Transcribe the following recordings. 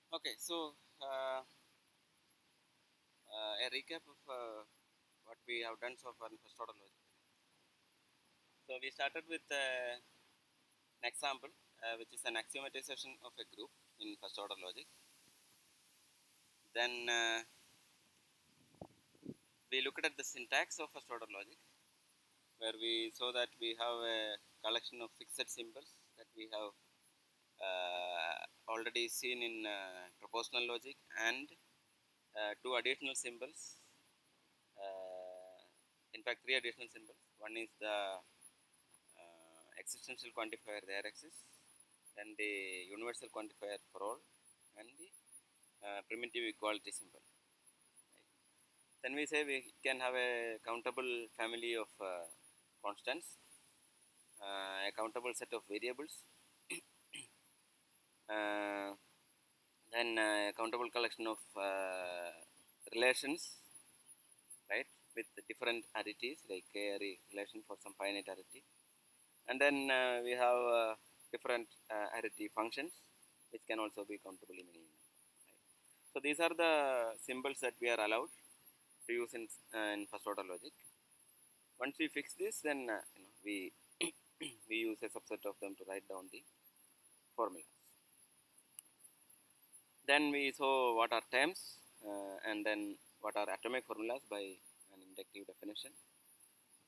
Okay, so a recap of what we have done so far in first order logic. So we started with an example, which is an axiomatization of a group in first order logic. Then we looked at the syntax of first order logic, where we saw that we have a collection of fixed symbols that we have already seen in propositional logic, and two additional symbols. In fact, three additional symbols. One is the existential quantifier, the RXs, then the universal quantifier for all, and the primitive equality symbol. Right. Then we say we can have a countable family of constants, a countable set of variables, uh, then a countable collection of relations, right, with different arities like k relation for some finite arity, and then we have different arity functions which can also be countable in any number. Right. So these are the symbols that we are allowed to use in first order logic. Once we fix this, then we we use a subset of them to write down the formulas. Then we saw what are terms and then what are atomic formulas by an inductive definition.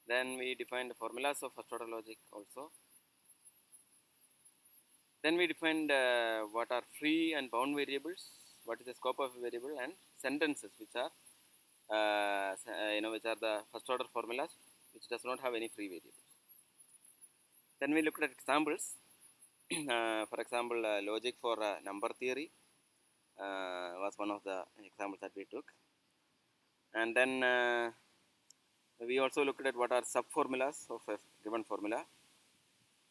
Then we defined the formulas of first order logic also. Then we defined what are free and bound variables, what is the scope of a variable, and sentences, which are which are the first order formulas which does not have any free variables. Then we looked at examples. For example, logic for number theory was one of the examples that we took, and then we also looked at what are subformulas of a given formula.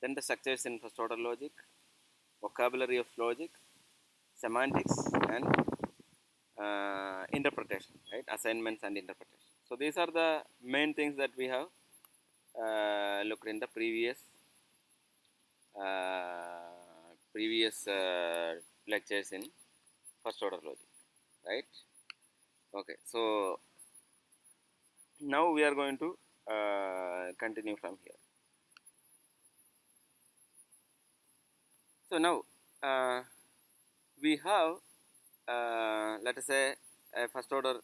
Then the structures in first order logic, vocabulary of logic, semantics, and interpretation, right? Assignments and interpretation. So these are the main things that we have looked in the previous lectures in first order logic, right? Okay, so now we are going to continue from here. So now we have let us say a first order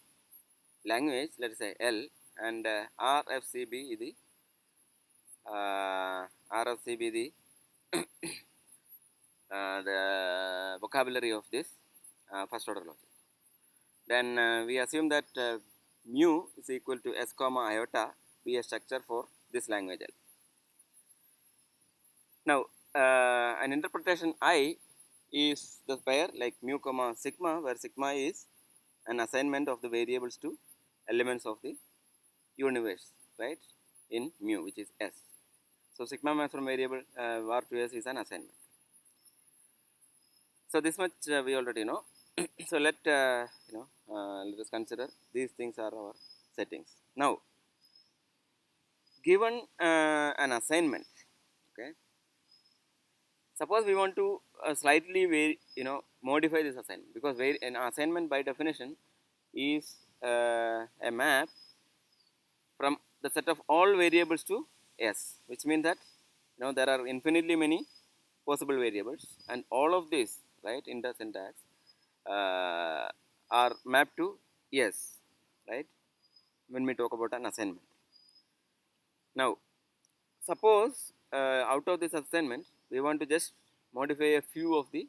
language, let us say L, and RFCB the RFCB the vocabulary of this first order logic. Then we assume that mu is equal to s comma iota be a structure for this language L. Now an interpretation I is the pair like mu comma sigma, where sigma is an assignment of the variables to elements of the universe, right, in mu, which is s. So sigma maps from variable var to s is an assignment. So this much we already know. So let let us consider these things are our settings. Now, given an assignment, okay, suppose we want to slightly modify this assignment, because an assignment by definition is a map from the set of all variables to s, which means that there are infinitely many possible variables, and all of these, right, in the syntax are mapped to s, right, when we talk about an assignment. Now suppose out of this assignment we want to just modify a few of the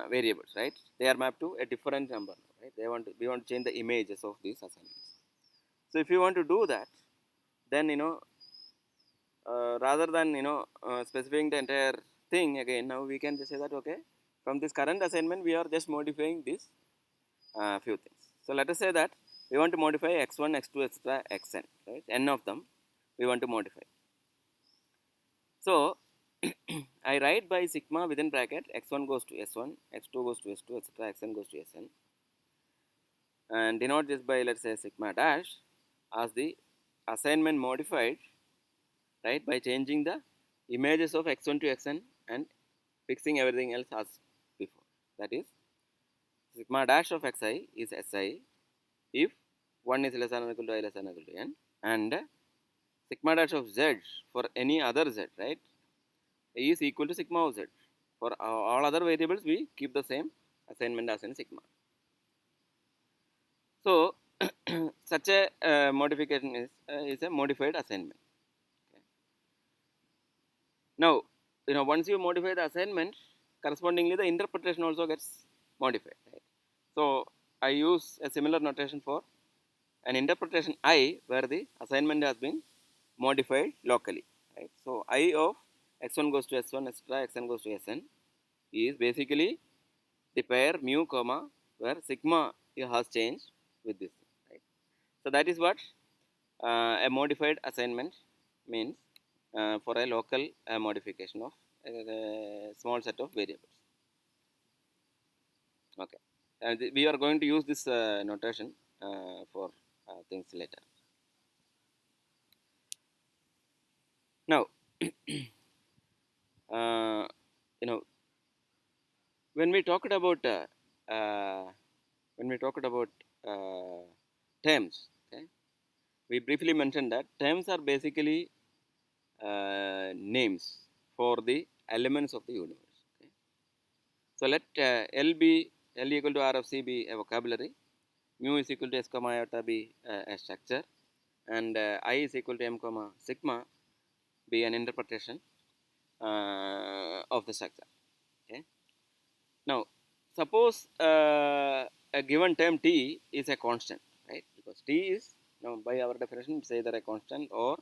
variables, right? They are mapped to a different number, right? We want to change the images of these assignments. So if you want to do that, then rather than specifying the entire thing again, now we can just say that okay, from this current assignment we are just modifying these few things. So let us say that we want to modify x1, x2, etc., xn, right? N of them we want to modify. So I write by sigma within bracket x1 goes to s1, x2 goes to s2, etc., xn goes to sn, and denote this by, let's say, sigma dash as the assignment modified, right, by changing the images of x1 to xn and fixing everything else as before. That is, sigma dash of xi is si if 1 is less than or equal to I less than or equal to n, and sigma dash of z for any other z, right, is equal to sigma of z. For all other variables, we keep the same assignment as in sigma. So such a modification is a modified assignment. Okay. Now, once you modify the assignment, correspondingly the interpretation also gets modified. Right? So I use a similar notation for an interpretation I where the assignment has been modified locally. Right? So I of x1 goes to s1, etc., xn goes to sn is basically the pair mu comma where sigma has changed with this. Right? So that is what a modified assignment means for a local modification of a small set of variables. Okay, and we are going to use this notation for things later. Now, uh, you know, when we talked about when we talked about terms, okay, we briefly mentioned that terms are basically names for the elements of the universe. Okay. So let L equal to R of C be a vocabulary, mu is equal to S comma iota be a structure, and I is equal to M comma sigma be an interpretation of the structure. Okay. Now, suppose a given term T is a constant, right? Because T is, by our definition, it's either a constant or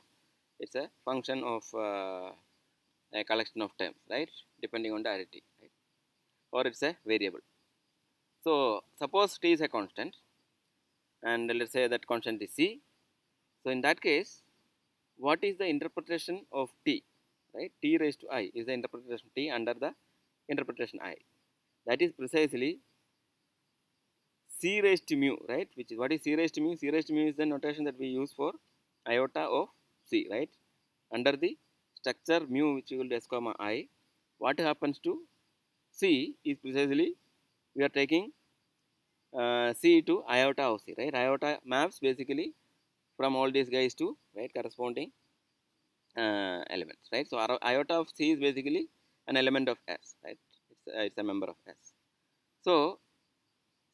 it's a function of a collection of terms, right? Depending on the arity, right? Or it's a variable. So, suppose T is a constant, and let's say that constant is C. So, in that case, what is the interpretation of T, right? T raised to I is the interpretation of T under the interpretation I. That is precisely C raised to mu, right? Which is what is C raised to mu? C raised to mu is the notation that we use for iota of C, right? Under the structure mu which equal to S comma I, what happens to C is precisely we are taking C to iota of C, right? Iota maps basically from all these guys to, right, corresponding elements, right? So iota of C is basically an element of S, right? It's a member of S. So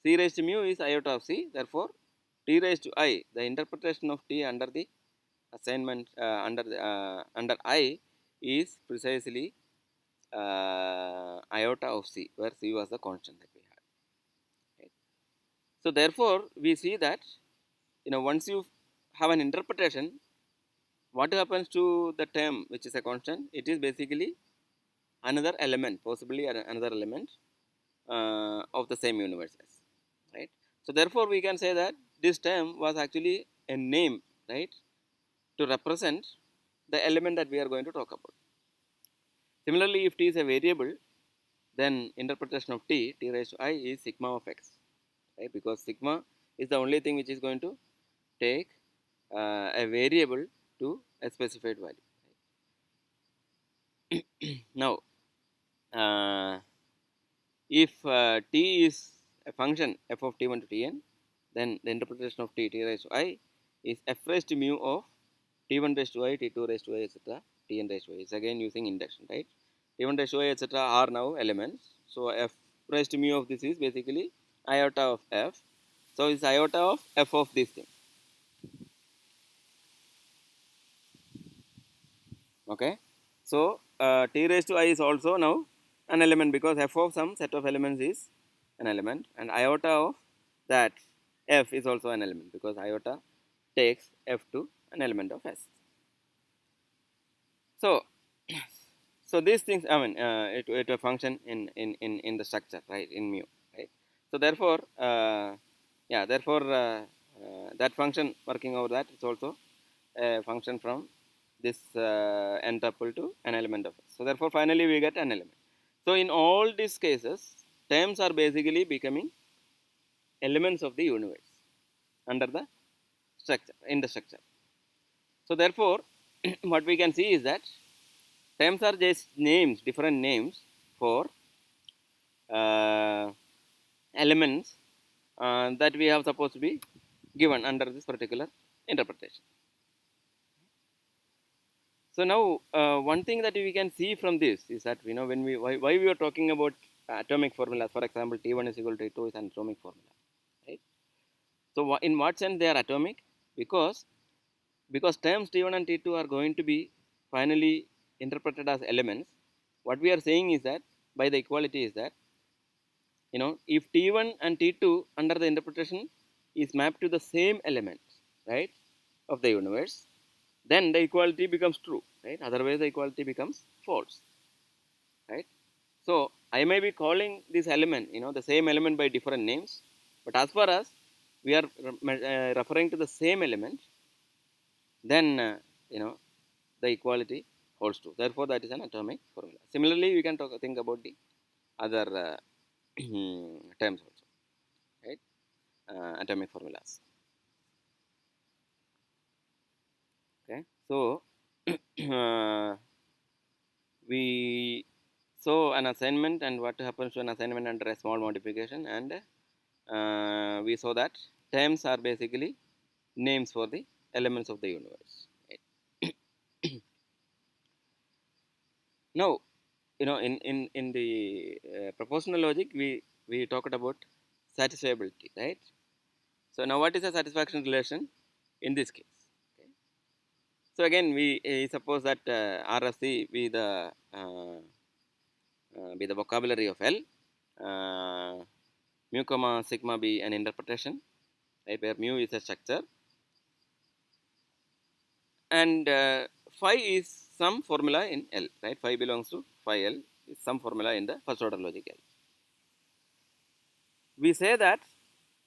C raised to mu is iota of C. Therefore, T raised to I, the interpretation of T under the assignment under I is precisely iota of C, where C was the constant that we had. Right. So therefore, we see that once you have an interpretation, what happens to the term which is a constant? It is basically another element, possibly another element of the same universe, right? So therefore, we can say that this term was actually a name, right, to represent the element that we are going to talk about. Similarly, if T is a variable, then interpretation of T raised to I is sigma of x, right? Because sigma is the only thing which is going to take a variable to a specified value. Right? Now, if T is a function f of T1 to Tn, then the interpretation of T raised to I is f raised to mu of T1 raised to I, T2 raised to I, etc. Tn raised to I. It's again using induction, right? T1 raised to I, etc. are now elements. So f raised to mu of this is basically iota of f. So it's iota of f of this thing. Okay. So T raised to I is also now an element because f of some set of elements is an element, and iota of that f is also an element because iota takes f to an element of S. So, so these things, I mean, it will function in the structure, right, in mu, right. So therefore, yeah, therefore that function working over that is also a function from this n tuple to an element of S. So therefore, finally we get an element. So in all these cases, terms are basically becoming elements of the universe under the structure, in the structure. So therefore, what we can see is that terms are just names, different names for elements that we have supposed to be given under this particular interpretation. So now one thing that we can see from this is that when why we are talking about atomic formulas. For example, T1 is equal to T2 is an atomic formula, right? So in what sense they are atomic? Because terms T1 and T2 are going to be finally interpreted as elements. What we are saying is that by the equality is that if T1 and T2 under the interpretation is mapped to the same element, right, of the universe, then the equality becomes true, right? Otherwise the equality becomes false, right? So I may be calling this element, the same element by different names, but as far as we are referring to the same element, then the equality holds true. Therefore that is an atomic formula. Similarly we can think about the other terms also, right? Atomic formulas. Okay, so we saw an assignment and what happens to an assignment under a small modification, and we saw that terms are basically names for the elements of the universe, right? Now in the propositional logic we talked about satisfiability, right? So now what is a satisfaction relation in this case? Okay. So again we suppose that RFC be the vocabulary of L, mu comma sigma be an interpretation, right, where mu is a structure, and phi is some formula in L, right? Phi belongs to phi L is some formula in the first order logic L. We say that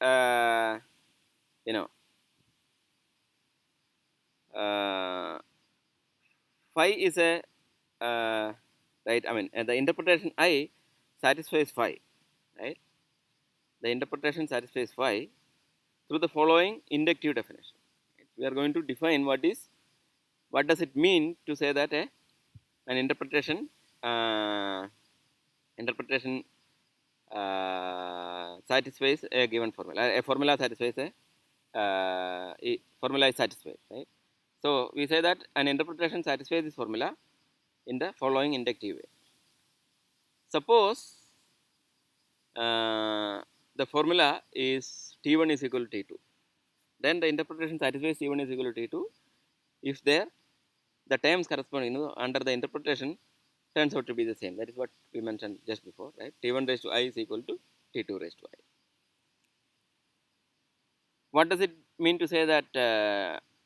uh, you know phi is a right. I mean the interpretation I satisfies phi, right? The interpretation satisfies phi through the following inductive definition. Right? We are going to define what does it mean to say that an interpretation satisfies a given formula. A formula satisfies a formula is satisfied, right? So we say that an interpretation satisfies this formula in the following inductive way. Suppose the formula is T1 is equal to T2, then the interpretation satisfies T1 is equal to T2 if the terms corresponding under the interpretation turns out to be the same. That is what we mentioned just before, right? T1 raised to I is equal to T2 raised to I. What does it mean to say that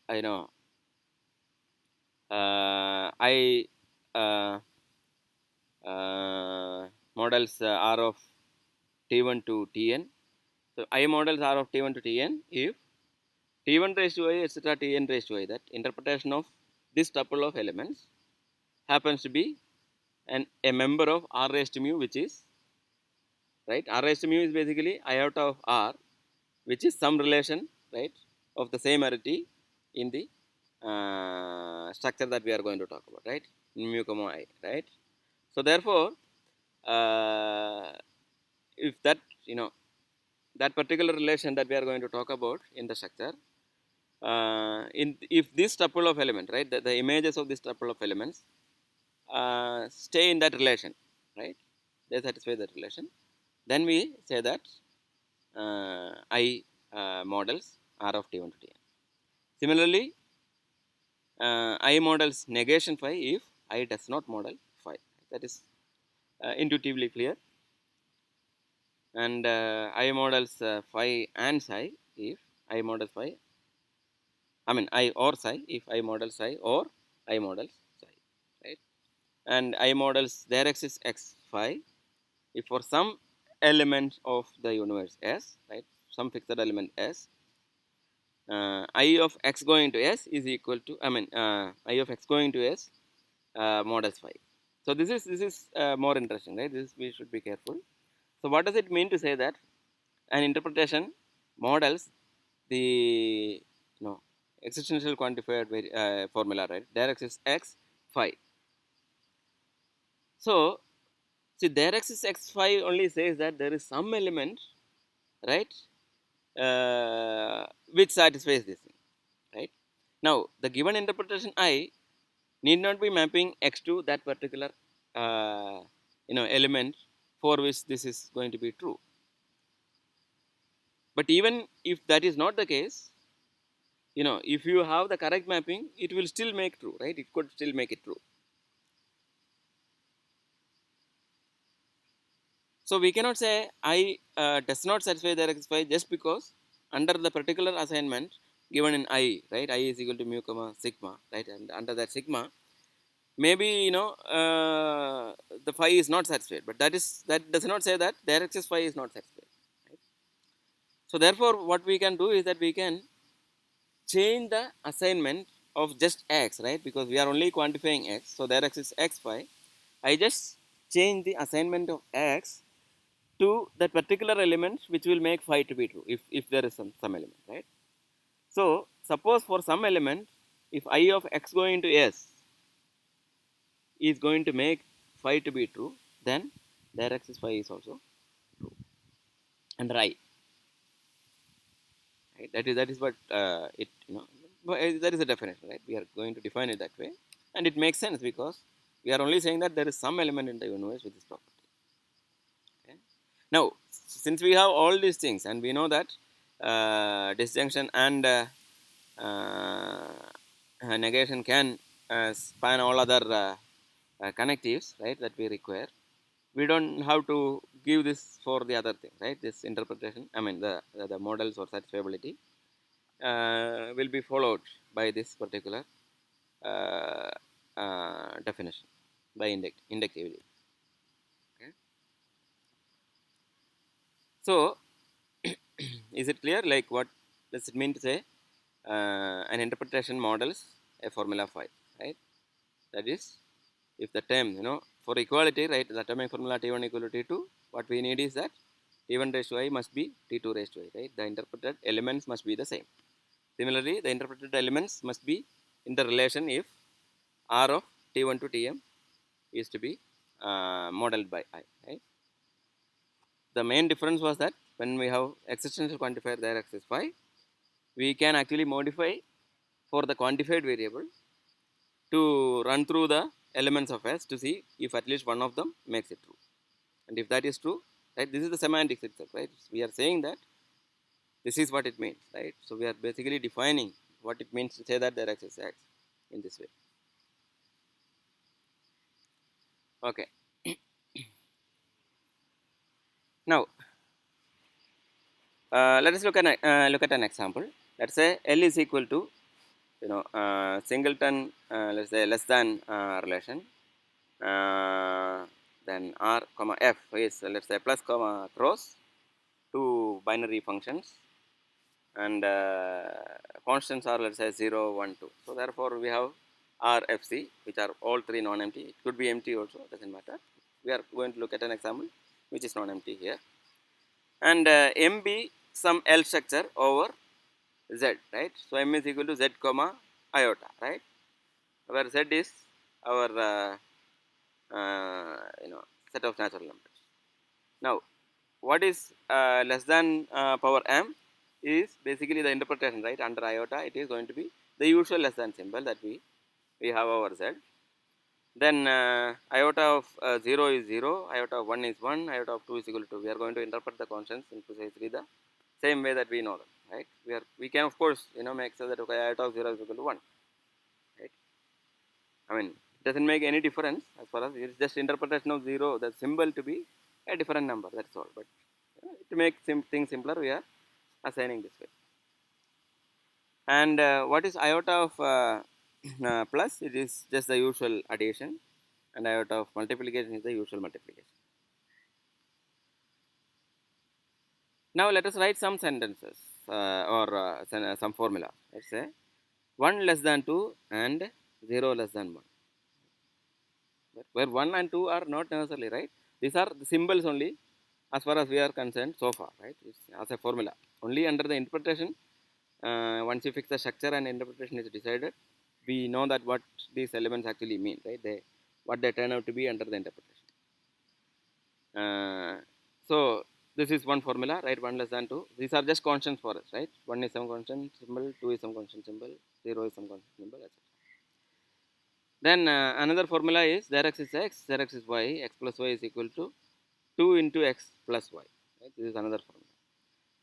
I models R of T1 to Tn? So I models R of T1 to Tn if T1 raised to I etc. Tn raised to I, that interpretation of this tuple of elements happens to be a member of R raised to mu, which is right. R raised to mu is basically iota of R, which is some relation, right, of the same arity in the structure that we are going to talk about, right? Mu comma I, right? So therefore, if that that particular relation that we are going to talk about in the structure, if this tuple of element, right, the images of this tuple of elements stay in that relation, right, they satisfy that relation, then we say that I models R of T1 to Tn. Similarly, I models negation phi if I does not model phi. That is intuitively clear. And I models phi and psi if I models phi. I mean I or psi if I model psi or I models psi, right? And I models their axis x phi if for some element of the universe S, right? Some fixed element S, I of x going to S is equal to I of x going to S models phi. So this is more interesting, right? This we should be careful. So what does it mean to say that an interpretation models the existential quantified formula, right? Direct is x phi. So See, directrix x5 only says that there is some element, right, which satisfies this thing, right. Now, the given interpretation I need not be mapping x to that particular element for which this is going to be true. But even if that is not the case, if you have the correct mapping, it will still make true, right? It could still make it true. So we cannot say I does not satisfy the rectifier just because under the particular assignment given in I, right? I is equal to mu comma sigma, right? And under that sigma, maybe the phi is not satisfied, but that does not say that the RHS phi is not satisfied. Right? So therefore, what we can do is that we can change the assignment of just x, right? Because we are only quantifying x, so the RX is x phi. I just change the assignment of x to that particular element which will make phi to be true if there is some element, right. So suppose for some element, if I of x going to s is going to make phi to be true, then the x is phi is also true under I, right. That is what it that is a definition, right. We are going to define it that way, and it makes sense because we are only saying that there is some element in the universe with this property. Okay. Now, since we have all these things and we know that disjunction and negation can span all other connectives, right, that we require, we don't have to give this for the other thing, right. This interpretation, I mean the models or satisfiability will be followed by this particular uh, definition by inductivity. Okay. So is it clear, like what does it mean to say an interpretation models a formula phi, right? That is, if the term, for equality, right, the atomic formula T1 equal to T2, what we need is that T1 raised to I must be T2 raised to I, right? The interpreted elements must be the same. Similarly, the interpreted elements must be in the relation if R of T1 to Tm is to be modeled by I, right? The main difference was that when we have existential quantifier there x is phi, we can actually modify for the quantified variable to run through the elements of S to see if at least one of them makes it true. And if that is true, right, this is the semantics itself, right? We are saying that this is what it means, right? So we are basically defining what it means to say that there exists X in this way. Okay. Now, let us look at an example. Let's say L is equal to singleton, let's say less than relation, then R comma F is let's say plus comma cross two binary functions, and constants are let's say 0 1 2. So therefore we have RFC, which are all three non-empty. It could be empty also, doesn't matter. We are going to look at an example which is non-empty here, and M be some L structure over Z, right. So M is equal to Z comma iota, right, where Z is our set of natural numbers. Now, what is less than power m is basically the interpretation, right. Under iota, it is going to be the usual less than symbol that we have over Z. Then iota of 0 is 0, iota of 1 is 1, iota of 2 is equal to 2. We are going to interpret the constants in precisely the same way that we know them, right. We can of course make sure that okay, iota of 0 is equal to 1, right. I mean, it doesn't make any difference as far as it's just interpretation of 0, the symbol to be a different number, that's all. But to make things simpler, we are assigning this way. And what is iota of plus? It is just the usual addition, and iota of multiplication is the usual multiplication. Now let us write some sentences or some formula. Let's say 1 less than 2 and 0 less than 1. But where 1 and 2 are not necessarily, right. These are the symbols only as far as we are concerned so far, right. It's as a formula. Only under the interpretation, once you fix the structure and interpretation is decided, we know that what these elements actually mean, right. What they turn out to be under the interpretation. So this is one formula, right? 1 less than 2. These are just constants for us, right? 1 is some constant symbol, 2 is some constant symbol, 0 is some constant symbol, etc. Then another formula is there x is x, there x is y, x plus y is equal to 2 into x plus y. Right? This is another formula.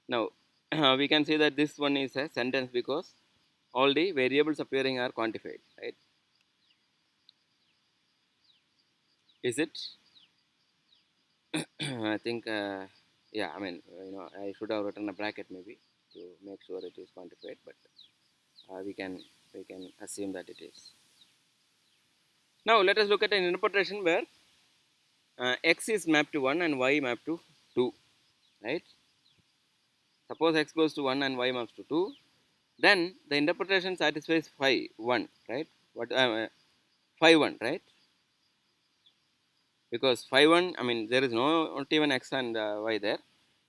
Now we can see that this one is a sentence because all the variables appearing are quantified, right? Is it? I think yeah. I mean, I should have written a bracket maybe to make sure it is quantified, but we can assume that it is. Now let us look at an interpretation where x is mapped to 1 and y mapped to 2, right? Suppose x goes to 1 and y maps to 2, then the interpretation satisfies phi 1, right? What phi 1, right? Because phi 1, I mean, there is not even x and y there,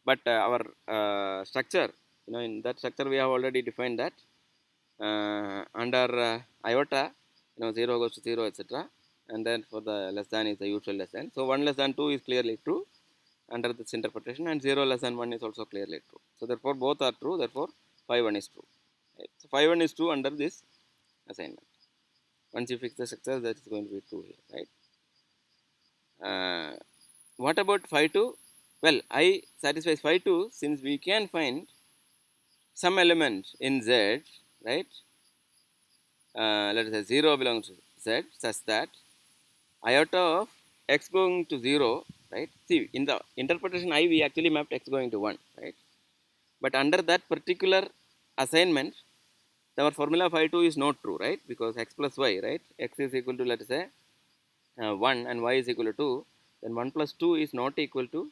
but our structure, in that structure we have already defined that under iota, 0 goes to 0, etc. And then for the less than is the usual less than. So 1 less than 2 is clearly true under this interpretation, and 0 less than 1 is also clearly true. So therefore both are true, therefore phi 1 is true. Right? So phi 1 is true under this assignment. Once you fix the structure, that is going to be true here, right? What about phi 2? Well, I satisfies phi 2 since we can find some element in Z, right? Let us say 0 belongs to Z such that iota of x going to 0, right? See, in the interpretation I, we actually mapped x going to 1, right? But under that particular assignment, our formula phi 2 is not true, right? Because x plus y, right? X is equal to, let us say, 1 and y is equal to 2, then 1 plus 2 is not equal to,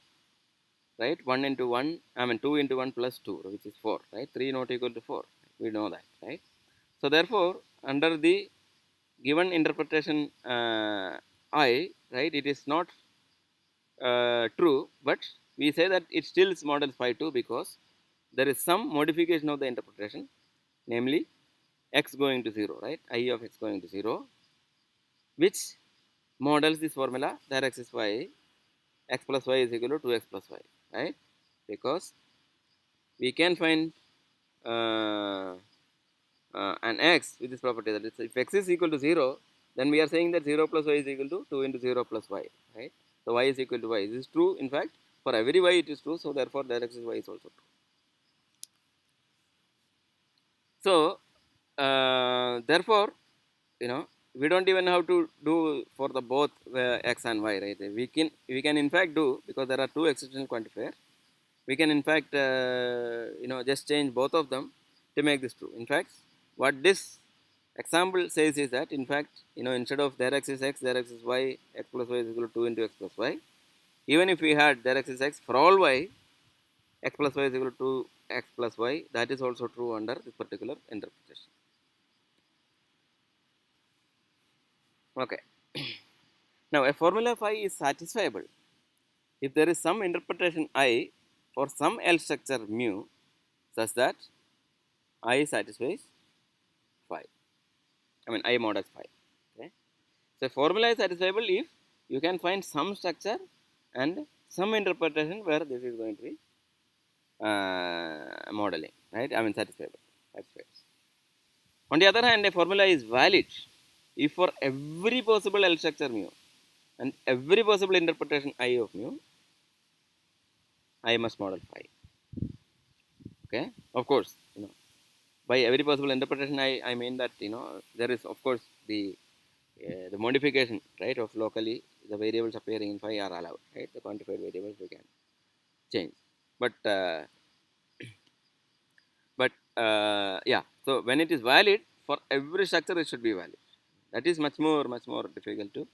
right? 1 into 1, I mean 2 into 1 plus 2, which is 4, right? 3 not equal to 4. We know that, right? So therefore, under the given interpretation I, right, it is not true, but we say that it still is model phi 2 because there is some modification of the interpretation, namely x going to 0, right? I of x going to 0, which models this formula that x is y, x plus y is equal to 2x plus y, right? Because we can find uh, an x with this property that is, if x is equal to 0, then we are saying that 0 plus y is equal to 2 into 0 plus y, right? So y is equal to y. This is true. In fact, for every y it is true. So therefore, that x is y is also true. So therefore, we don't even have to do for the both x and y, right? We can in fact do, because there are two existential quantifiers. We can in fact just change both of them to make this true. In fact, what this example says is that, in fact, instead of there x is x, there x is y, x plus y is equal to 2 into x plus y. Even if we had there x is x for all y, x plus y is equal to x plus y, that is also true under this particular interpretation. Okay. Now a formula phi is satisfiable if there is some interpretation I for some L structure mu such that I satisfies phi. I mean I models phi. Okay. So formula is satisfiable if you can find some structure and some interpretation where this is going to be modeling, right? I mean satisfiable. On the other hand, a formula is valid if for every possible L structure mu and every possible interpretation I of mu, I must model phi. Okay, of course, by every possible interpretation, I mean that there is of course the modification, right, of locally the variables appearing in phi are allowed, right? The quantified variables we can change, but yeah. So when it is valid for every structure, it should be valid. That is much more difficult to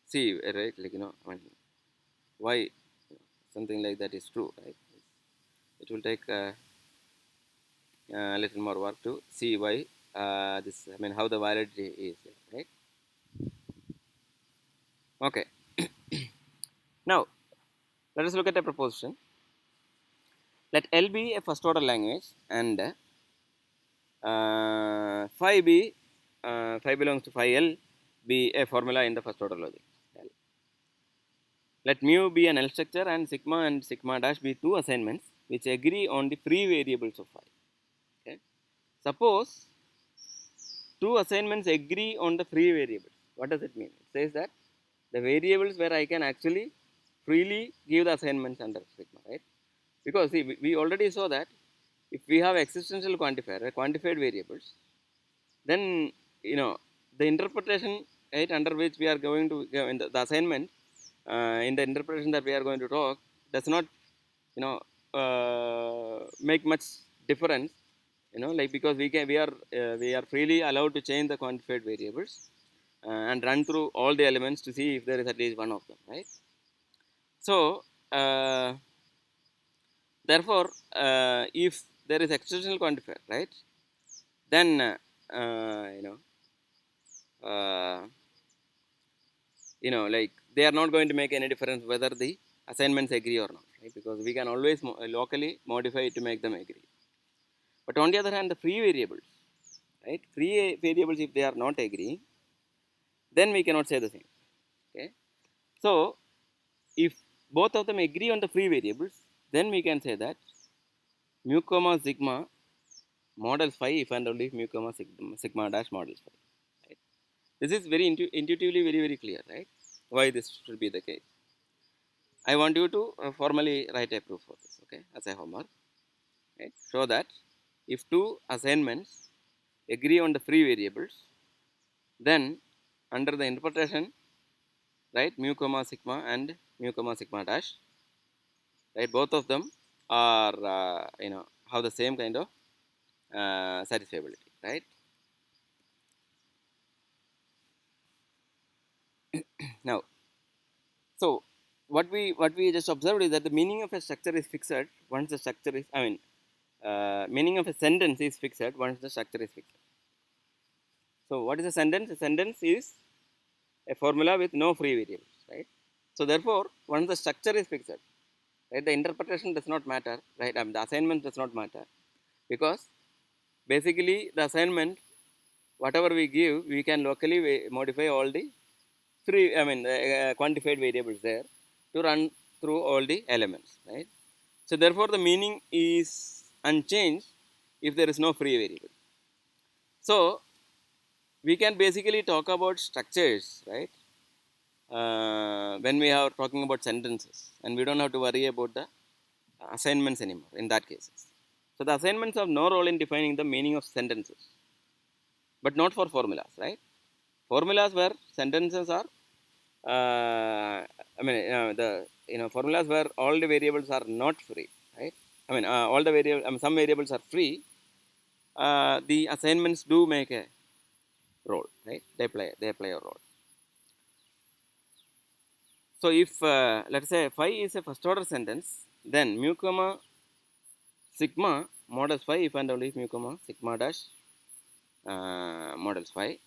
see, right? Like I mean, why something like that is true, right? It will take a little more work to see why this. I mean, how the validity is, right? Okay. Now let us look at a proposition. Let L be a first order language and phi be phi belongs to phi L be a formula in the first order logic. L. let mu be an L structure and sigma dash be two assignments which agree on the free variables of phi. Okay. Suppose two assignments agree on the free variables. What does it mean? It says that the variables where I can actually freely give the assignments under sigma, right? Because see, we already saw that if we have existential quantifier, quantified variables, then the interpretation, right, under which we are going to in the assignment, in the interpretation that we are going to talk does not you know make much difference, like, because we are freely allowed to change the quantified variables and run through all the elements to see if there is at least one of them, right? So therefore if there is extensional quantifier, right, then uh, you know uh, like, they are not going to make any difference whether the assignments agree or not, right? Because we can always locally modify it to make them agree. But on the other hand, the free variables, right, free variables, if they are not agreeing, then we cannot say the same. Okay. So if both of them agree on the free variables, then we can say that mu comma sigma models phi if and only if mu comma sigma dash models phi, right? This is very intuitively very clear, right? Why this should be the case. I want you to formally write a proof for this, okay, as a homework, right? Show that if two assignments agree on the free variables, then under the interpretation, right, mu comma sigma and mu comma sigma dash, right, both of them are have the same kind of satisfiability, right? Now, so what we just observed is that the meaning of a structure is fixed once the structure is, meaning of a sentence is fixed once the structure is fixed. So what is a sentence? A sentence is a formula with no free variables, right? So therefore, once the structure is fixed, right, the interpretation does not matter, right? The assignment does not matter, because basically the assignment, whatever we give, we can locally modify all the free, quantified variables there to run through all the elements, right? So therefore, the meaning is unchanged if there is no free variable. So we can basically talk about structures, right? When we are talking about sentences, and we don't have to worry about the assignments anymore in that cases. So the assignments have no role in defining the meaning of sentences, but not for formulas, right? Formulas where sentences are, the formulas where all the variables are not free, right? All the variables, some variables are free. The assignments do make a role, right? They play a role. So if let's say phi is a first order sentence, then mu comma sigma models phi if and only if mu comma sigma dash models phi,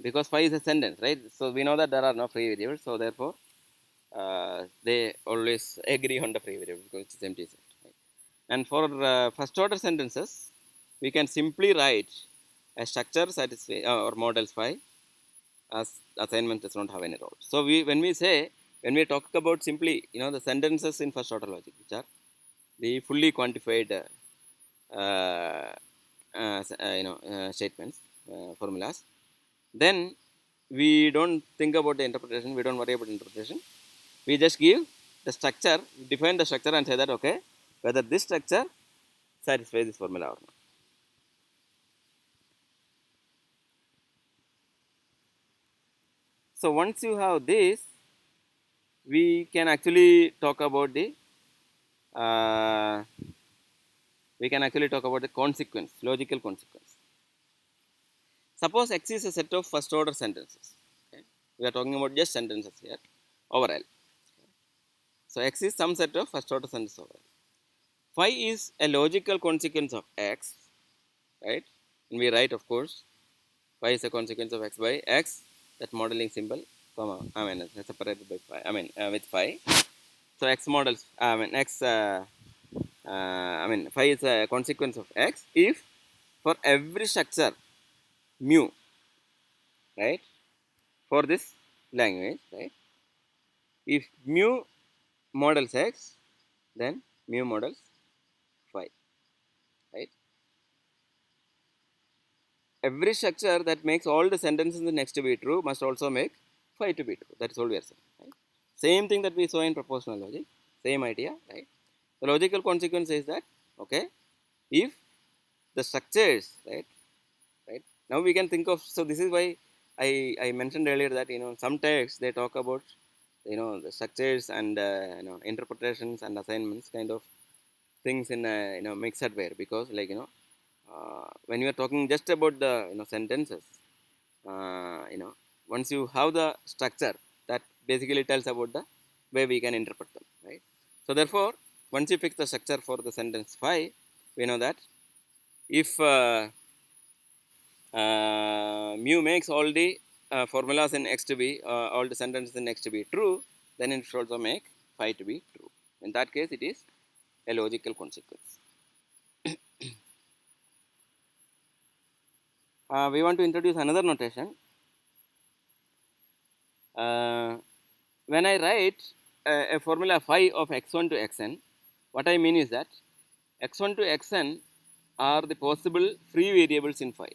because phi is a sentence, right? So we know that there are no free variables, so therefore they always agree on the free variable because it's empty set, right? And for first order sentences, we can simply write a structure satisfy or models phi, as assignment does not have any role. So when we talk about simply the sentences in first order logic, which are the fully quantified statements, formulas, then we don't think about the interpretation, we don't worry about interpretation. We just give the structure, define the structure and say that, okay, whether this structure satisfies this formula or not. So once you have this, we can actually talk about the uh, consequence, logical consequence. Suppose X is a set of first order sentences. Okay? We are talking about just sentences here over L. So X is some set of first order sentences over L. Phi is a logical consequence of X, right? And we write, of course, phi is a consequence of X by X, that modeling symbol, comma, separated by phi, with phi. So X models, X, phi is a consequence of X if for every structure mu, right, for this language, right? If mu models x, then mu models phi, right? Every structure that makes all the sentences in the next to be true must also make phi to be true. That is all we are saying, right? Same thing that we saw in propositional logic, same idea, right? The logical consequence is that, okay, if the structures, right, now we can think of, so this is why I mentioned earlier that, some texts they talk about, the structures and interpretations and assignments kind of things in a mixed way, because like, when you are talking just about the sentences, once you have the structure, that basically tells about the way we can interpret them, right? So therefore, once you fix the structure for the sentence phi, we know that if mu makes all the formulas in x to be all the sentences in x to be true, then it should also make phi to be true. In that case, it is a logical consequence. We want to introduce another notation. When I write a formula phi of x1 to xn, what I mean is that x1 to xn are the possible free variables in phi.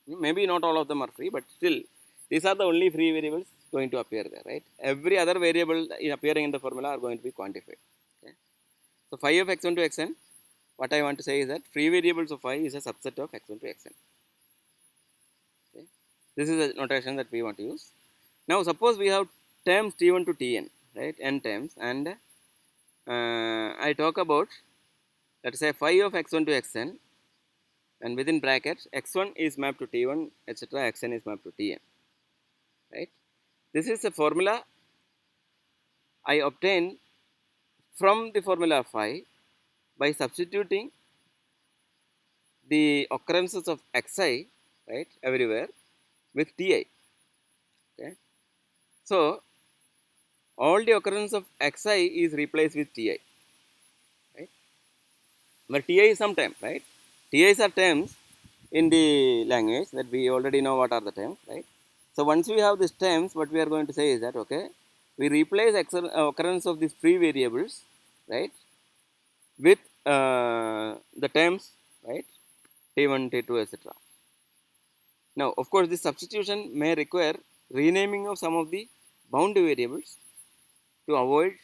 Maybe not all of them are free, but still, these are the only free variables going to appear there, right? Every other variable appearing in the formula are going to be quantified. Okay? So phi of x1 to xn, what I want to say is that free variables of phi is a subset of x1 to xn. Okay? This is a notation that we want to use. Now suppose we have terms t1 to tn, right, n terms, and I talk about, let's say, phi of x1 to xn, and within brackets x1 is mapped to t1, etc., xn is mapped to tn, right? This is a formula I obtain from the formula phi by substituting the occurrences of xi, right, everywhere with ti. Okay? So all the occurrence of xi is replaced with ti, right? But ti is some term, right? Ti's are terms in the language that we already know what are the terms, right? So once we have these terms, what we are going to say is that, okay, we replace occurrence of these free variables, right, with the terms, right, t1, t2, etc. Now, of course, this substitution may require renaming of some of the bound variables to avoid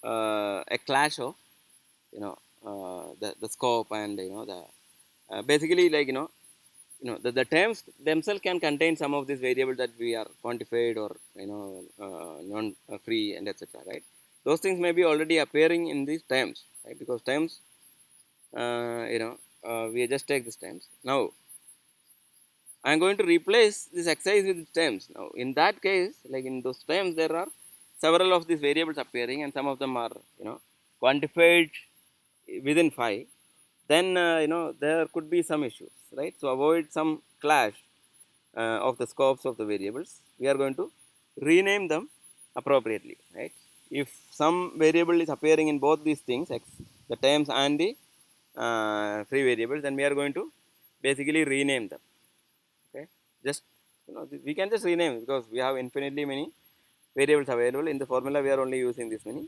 a clash of, the scope and, the basically, like, the terms themselves can contain some of these variables that we are quantified or, non free and etc., right? Those things may be already appearing in these terms, right? Because terms, we just take these terms. Now I am going to replace this exercise with terms. Now in that case, like in those terms, there are several of these variables appearing, and some of them are, quantified within phi. Then there could be some issues, right? So avoid some clash of the scopes of the variables, we are going to rename them appropriately, right? If some variable is appearing in both these things, the terms and the free variables, then we are going to basically rename them. Okay, just, we can just rename it because we have infinitely many variables available in the formula. We are only using this many.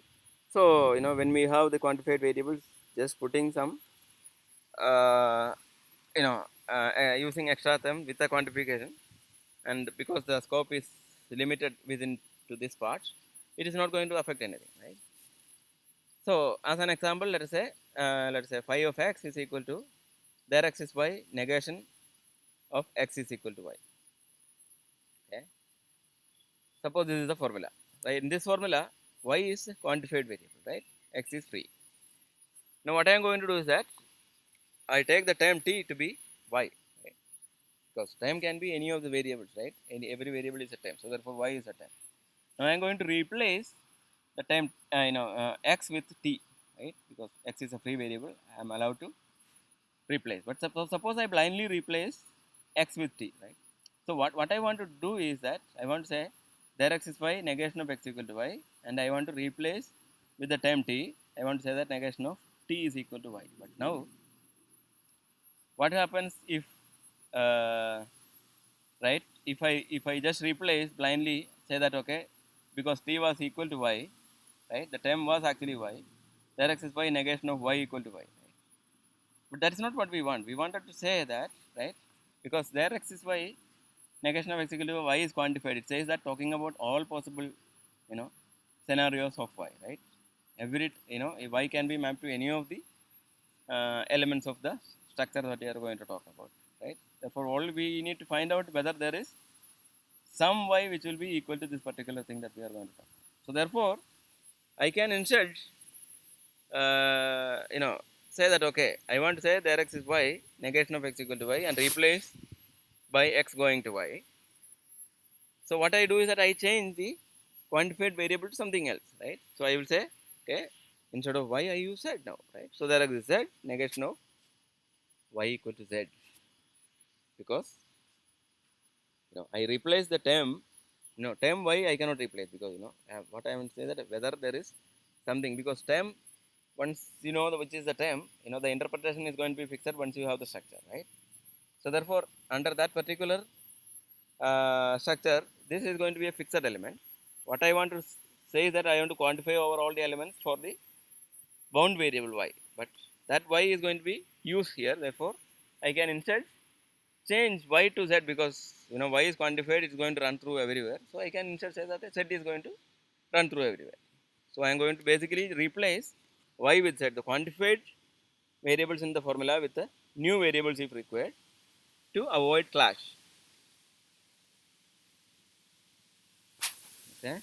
So when we have the quantified variables, just putting some uh, using extra term with the quantification, and because the scope is limited within to this part, it is not going to affect anything, right? So as an example, let us say phi of x is equal to, there x is y, negation of x is equal to y. Okay, suppose this is the formula, right? In this formula, y is a quantified variable, right? X is free. Now what I am going to do is that I take the term t to be y, right? Because time can be any of the variables, right? Every variable is a term, so therefore y is a term. Now I am going to replace the term x with t, right? Because x is a free variable, I am allowed to replace. But suppose I blindly replace x with t, right? So what I want to do is that I want to say there x is y, negation of x equal to y, and I want to replace with the term t. I want to say that negation of t is equal to y. But now what happens if right, if I just replace blindly say that okay, because t was equal to y, right? The term was actually y. There exists y negation of y equal to y. Right? But that is not what we want. We wanted to say that, right? Because there exists y negation of x equal to y is quantified. It says that talking about all possible, scenarios of y, right? Every, y can be mapped to any of the elements of the structure that we are going to talk about, right? Therefore, all we need to find out whether there is some y which will be equal to this particular thing that we are going to talk about. So, therefore, I can insert, uh, you know, say that okay, I want to say there x is y, negation of x equal to y, and replace by x going to y. So, what I do is that I change the quantified variable to something else, right? So, I will say, okay, instead of y, I use z now, right? So, there is z negation of y equal to z, because I replace the term, term y I cannot replace, because what I want to say that whether there is something, because term, once you know which is the term, the interpretation is going to be fixed once you have the structure, right? So therefore, under that particular structure, this is going to be a fixed element. What I want to say is that I want to quantify over all the elements for the bound variable y, but that y is going to be used here. Therefore, I can instead change y to z, because y is quantified, it's going to run through everywhere. So I can instead say that z is going to run through everywhere. So I am going to basically replace y with z, the quantified variables in the formula, with the new variables if required, to avoid clash. Okay.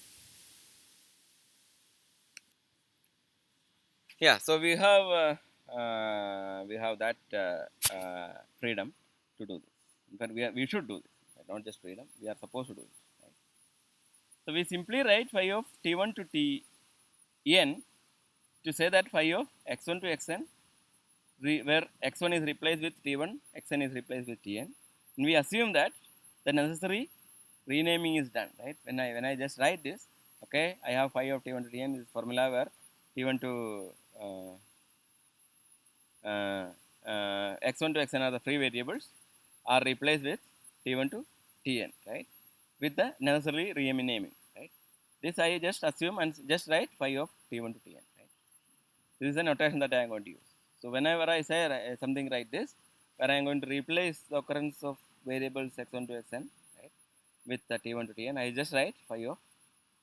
Yeah. So we have that freedom to do this. In fact, we should do this. Right? Not just freedom. We are supposed to do it. Right? So we simply write phi of t1 to tn to say that phi of x1 to xn, where x1 is replaced with t1, xn is replaced with tn, and we assume that the necessary renaming is done, right? When I just write this, okay, I have phi of t1 to tn is formula where t1 to uh, uh, x1 to xn are the free variables, are replaced with t1 to tn, right? With the necessary renaming, right? This I just assume and just write phi of t1 to tn, right? This is the notation that I am going to use. So whenever I say something like this, where I am going to replace the occurrence of variables x1 to xn, right, with the t1 to tn, I just write phi of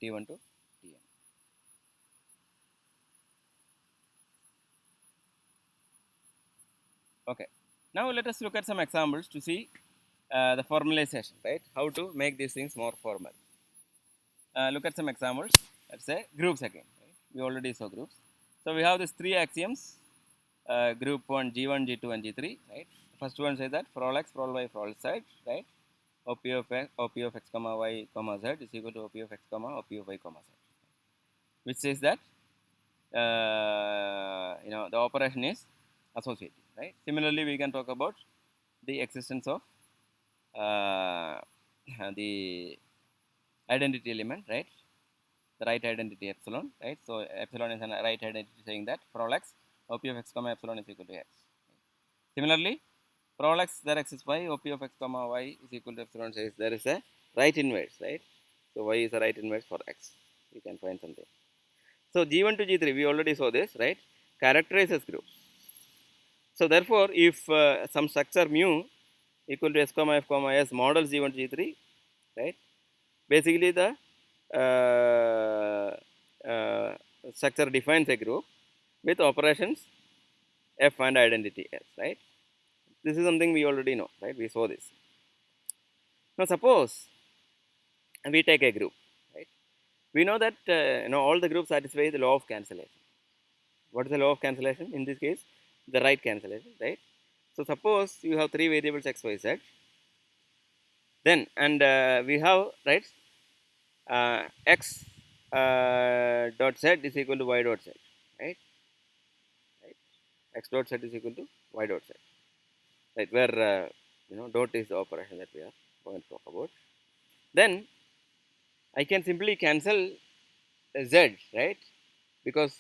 t1 to tn. Okay. Now let us look at some examples to see the formalization, right? How to make these things more formal. Look at some examples. Let's say groups again. Right? We already saw groups. So we have these three axioms: group 1, G1, G2, and G3. Right. First one says that for all x, for all y, for all z, right? OP of x comma y comma z is equal to OP of x comma OP of y comma z, which says that the operation is associative. Right. Similarly, we can talk about the existence of uh, the identity element, right? The right identity epsilon, right? So epsilon is a right identity saying that for all x, OP of x comma epsilon is equal to x. Similarly, for all x, there exists y, OP of x comma y is equal to epsilon says there is a right inverse, right? So y is a right inverse for x. You can find something. So G1 to G3, we already saw this, right? Characterizes groups. So therefore, if some structure mu equal to s comma f comma s models G1 to G3, right? Basically, the uh, uh, structure defines a group with operations f and identity s, right? This is something we already know, right? We saw this. Now, suppose we take a group, right? We know that all the groups satisfy the law of cancellation. What is the law of cancellation? In this case, the right cancellation, right? So, suppose you have three variables x, y, z. Then, and we have, right, x dot z is equal to y dot z, right? Right? X dot z is equal to y dot z, right? Where dot is the operation that we are going to talk about. Then I can simply cancel z, right? Because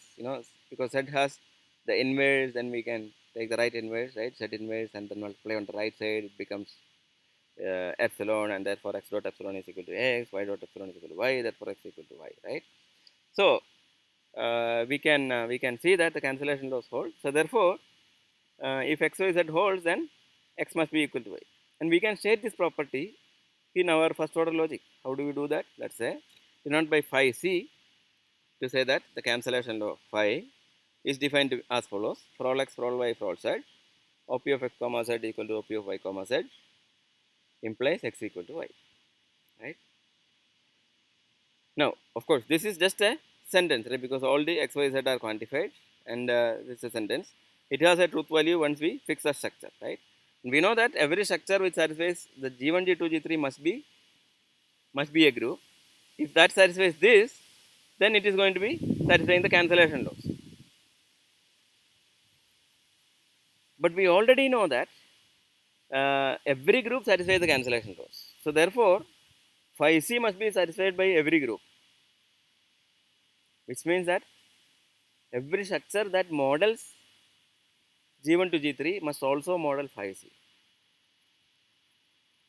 because z has the inverse, then we can take the right inverse, right? Z inverse, and then multiply on the right side, it becomes epsilon, and therefore x dot epsilon is equal to x, y dot epsilon is equal to y, therefore x is equal to y, right? So we can see that the cancellation laws hold. So therefore, if x y z holds, then x must be equal to y, and we can state this property in our first order logic. How do we do that? Let's say denoted by phi c to say that the cancellation law phi is defined as follows: for all x, for all y, for all z, op of x comma z equal to op of y comma z implies x equal to y, right? Now, of course, this is just a sentence, right? Because all the x, y, z are quantified, and this is a sentence. It has a truth value once we fix the structure, right? And we know that every structure which satisfies the G1, G2, G3 must be a group. If that satisfies this, then it is going to be satisfying the cancellation laws. But we already know that every group satisfies the cancellation laws. So therefore, phi c must be satisfied by every group, which means that every structure that models G1 to G3 must also model phi c,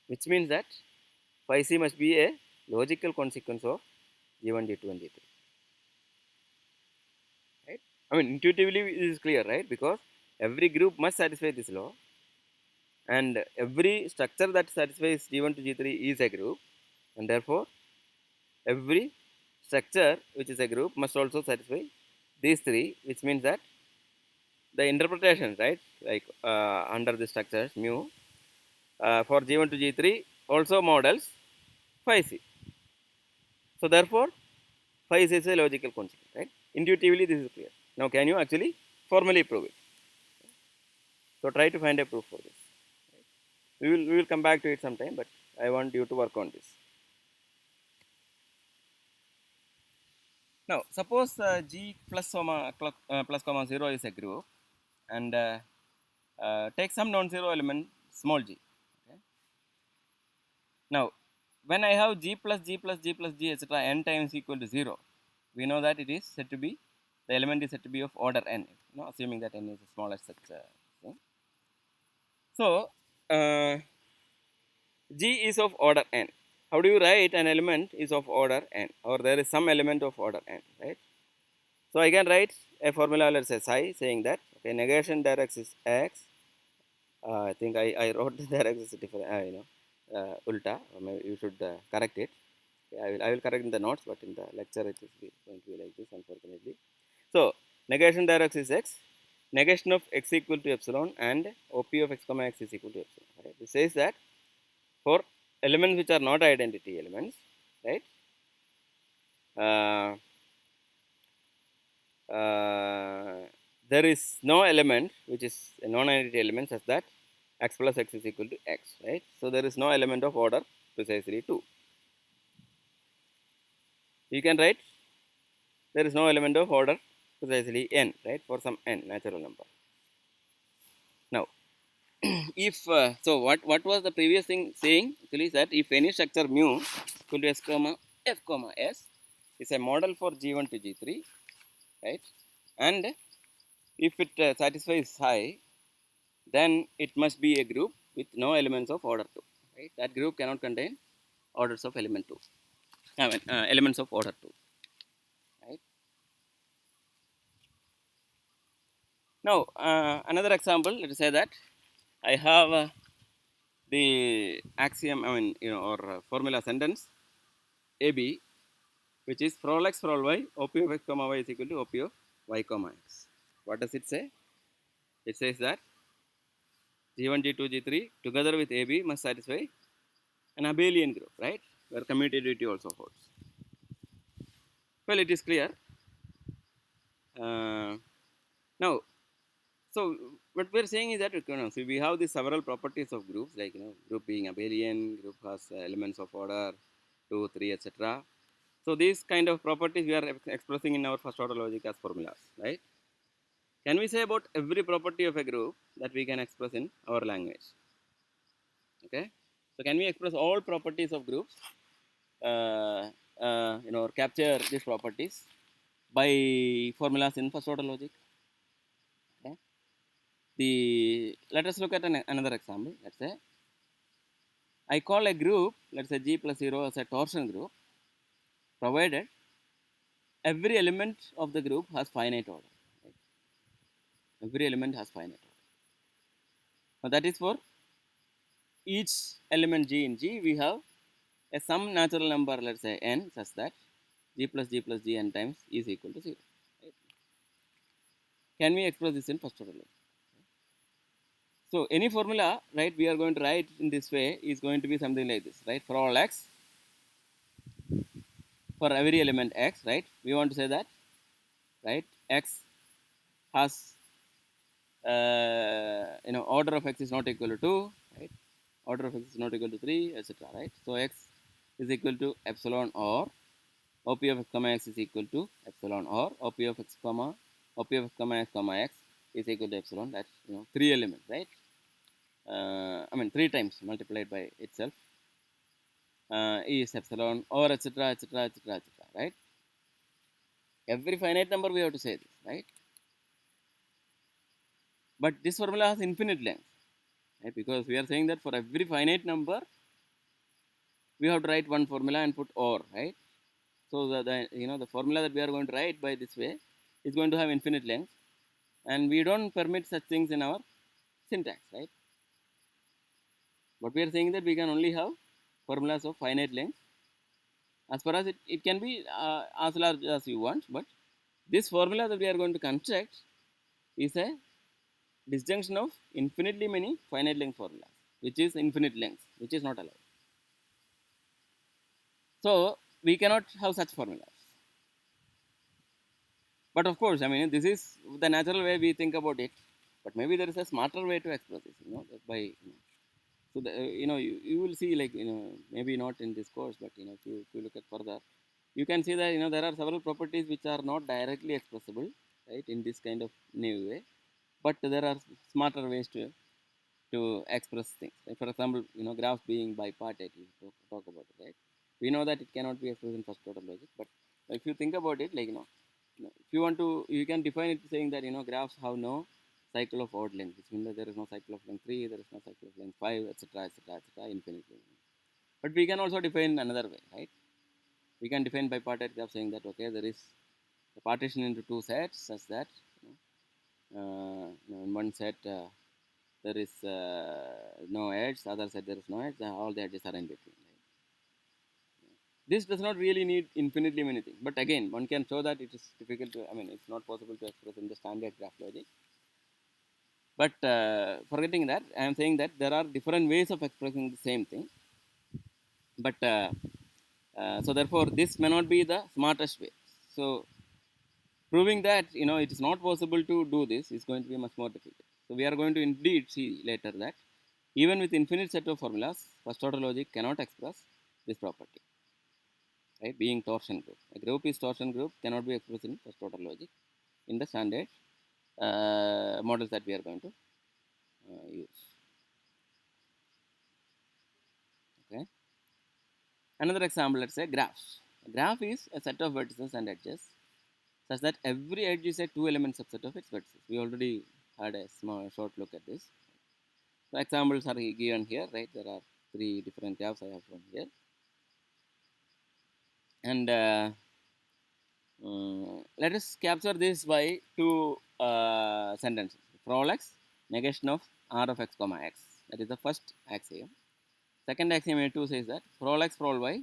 which means that phi c must be a logical consequence of G1, G2, and G3. Right? I mean, intuitively it is clear, right? Because every group must satisfy this law, and every structure that satisfies G1 to G3 is a group, and therefore every structure which is a group must also satisfy these three, which means that the interpretation, right, like under the structures mu for G1 to G3 also models phi c. So therefore, phi c is a logical consequence, right? Intuitively, this is clear. Now, can you actually formally prove it? So try to find a proof for this. We will come back to it sometime, but I want you to work on this. Now, suppose G plus comma 0 is a group, and take some non-zero element small g. Okay? Now, when I have g plus g plus g plus g etc. n times equal to 0, we know that it is said to be, the element is said to be of order n, assuming that n is the smallest such thing. So, g is of order n. How do you write an element is of order n, or there is some element of order n, right? So I can write a formula, let's say psi, saying that okay, negation direct is x. I think I wrote the direct is different, ulta. Or maybe you should correct it. Okay, I will correct in the notes, but in the lecture it is going to be like this, unfortunately. So negation direct is x. Negation of x equal to epsilon and op of x comma x is equal to epsilon. Right? This says that for elements which are not identity elements, right? Uh, there is no element which is a non-identity element such that x plus x is equal to x, right? So there is no element of order precisely 2. You can write there is no element of order precisely n, right, for some n natural number. Now, if so, what was the previous thing saying? Actually, is that if any structure mu equal to s comma f comma s is a model for G1 to G3, right, and if it satisfies psi, then it must be a group with no elements of order 2, right? That group cannot contain orders of element 2, I mean elements of order 2, right? Now another example, let us say that I have the axiom, I mean, or formula sentence AB, which is for all x, for all y, op of x comma y is equal to op of y comma x. What does it say? It says that G1, G2, G3 together with AB must satisfy an abelian group, right, where commutativity also holds. Well, it is clear. Now, so what we are saying is that so we have these several properties of groups, like group being abelian, group has elements of order 2, 3, etc. So these kind of properties we are expressing in our first order logic as formulas, right? Can we say about every property of a group that we can express in our language? Okay, so can we express all properties of groups? Or capture these properties by formulas in first order logic. Okay. Let us look at another example. Let's say I call a group, let's say G plus 0 as a torsion group, provided every element of the group has finite order. Right? Every element has finite order. Now that is for each element G in G, we have a some natural number, let's say n, such that G plus G n times is equal to 0. Right? Can we express this in first order logic? So any formula, right, we are going to write in this way is going to be something like this, right? For all x, for every element x, right, we want to say that, right, x has order of x is not equal to 2, right? Order of x is not equal to 3, etc. Right? So x is equal to epsilon or op of x comma x is equal to epsilon or op of x comma x is equal to epsilon. That's 3 elements, right? I mean 3 times multiplied by itself is epsilon or etc. etc. etc. etc. Right? Every finite number we have to say this, right? But this formula has infinite length, right? Because we are saying that for every finite number we have to write one formula and put or, right? So the formula that we are going to write by this way is going to have infinite length, and we don't permit such things in our syntax, right? But we are saying that we can only have formulas of finite length. As far as it can be as large as you want, but this formula that we are going to construct is a disjunction of infinitely many finite length formulas, which is infinite length, which is not allowed. So we cannot have such formulas. But of course, I mean, this is the natural way we think about it. But maybe there is a smarter way to express this, by so you will see, like, maybe not in this course, but if you look at further, you can see that there are several properties which are not directly expressible, right, in this kind of new way, but there are smarter ways to express things. Like for example, graphs being bipartite, we talk about it, right? We know that it cannot be expressed in first order logic, but if you think about it, like if you want to, you can define it saying that graphs have no cycle of odd length, which means that there is no cycle of length 3, there is no cycle of length 5, etc., etc., etc., infinitely. But we can also define another way, right? We can define bipartite graph saying that okay, there is a partition into two sets such that in one set there is no edge, other side there is no edge, all the edges are in between. Right? This does not really need infinitely many things, but again, one can show that it is difficult to, I mean, it's not possible to express in the standard graph logic. But forgetting that, I am saying that there are different ways of expressing the same thing. But so therefore, this may not be the smartest way. So proving that it is not possible to do this is going to be much more difficult. So we are going to indeed see later that even with infinite set of formulas, first order logic cannot express this property, right? Being torsion group, a group is torsion group cannot be expressed in first order logic in the standard models that we are going to use. Okay. Another example, let's say graphs. A graph is a set of vertices and edges such that every edge is a two element subset of its vertices. We already had a small short look at this. So examples are given here, right? There are 3 different graphs I have shown here. And let us capture this by two sentences. For all x, negation of r of x comma x. That is the first axiom. Second axiom A2 says that for all x, for all y,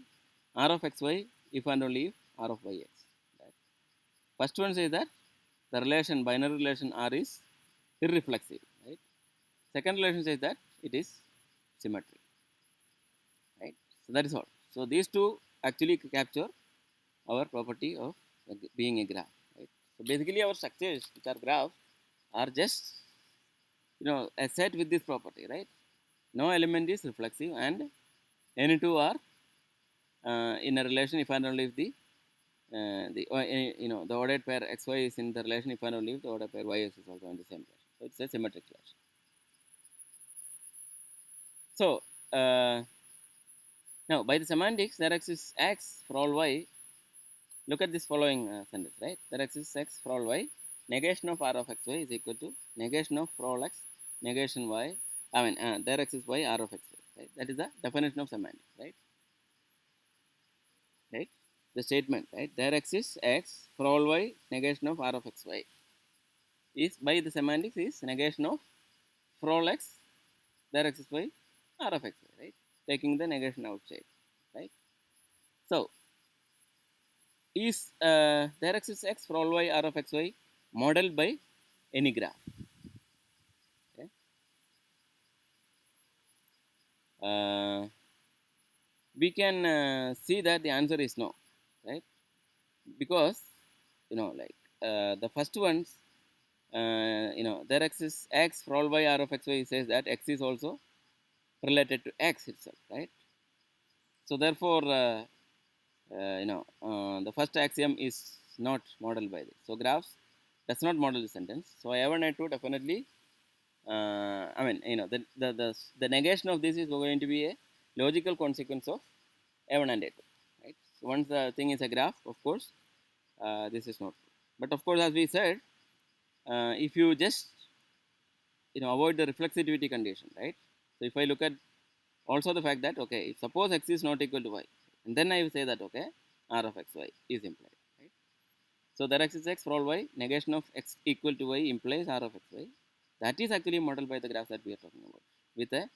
r of xy if and only if r of yx. Right? First one says that the relation, binary relation R is irreflexive. Right? Second relation says that it is symmetric. Right? So that is all. So these two actually capture our property of being a graph. Right? So basically, our structures, which are graphs, are just a set with this property. Right? No element is reflexive, and any two are in a relation if and only if the ordered pair xy is in the relation if and only if the ordered pair yx is also in the same relation. So it's a symmetric relation. So now by the semantics, there exists x for all y. Look at this following sentence, right? There exists x for all y. Negation of r of xy is equal to negation of for all x negation y. I mean, there exists y r of xy, right? That is the definition of semantics, right? Right? The statement, right? There exists x for all y, negation of r of x y is by the semantics is negation of for all x, there exists y, r of x y, right? Taking the negation outside, right? So is there exists x for all y, r of x y modeled by any graph? Okay? Uh, we can see that the answer is no, right? Because like the first ones, there exists x for all y, r of x y says that x is also related to x itself, right? So therefore, the first axiom is not modeled by this. So graphs does not model the sentence. So A1 A2 definitely. I mean, the negation of this is going to be a logical consequence of A1 and A2, right? So once the thing is a graph, of course, this is not true. But of course, as we said, if you just avoid the reflexivity condition, right? So if I look at also the fact that okay, if suppose x is not equal to y, and then I will say that okay, r of x y is implied, right? So there exists x for all y, negation of x equal to y implies r of x y. That is actually modeled by the graph that we are talking about. With a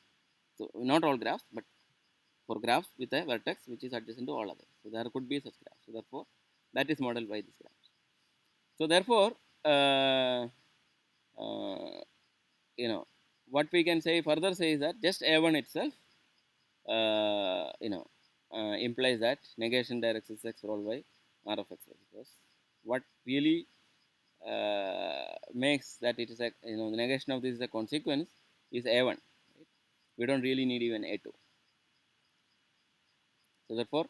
so not all graphs, but for graphs with a vertex which is adjacent to all others. So there could be such graphs. So therefore, that is modeled by this graph. So therefore, uh, uh, you know what we can say further say is that just A1 itself, uh, you know, implies that negation directs x for all y, r of x y. Because what really makes that it is a the negation of this is a consequence is A1. Right? We don't really need even A2. So therefore,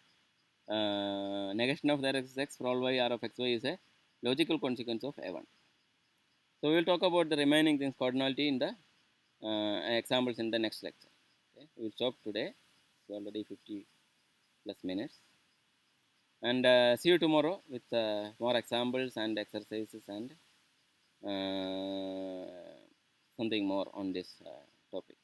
negation of directs x for all y, r of x y is a logical consequence of A1. So we will talk about the remaining things cardinality in the examples in the next lecture. Okay? We will stop today. It's already 50 plus minutes. And see you tomorrow with more examples and exercises and something more on this topic.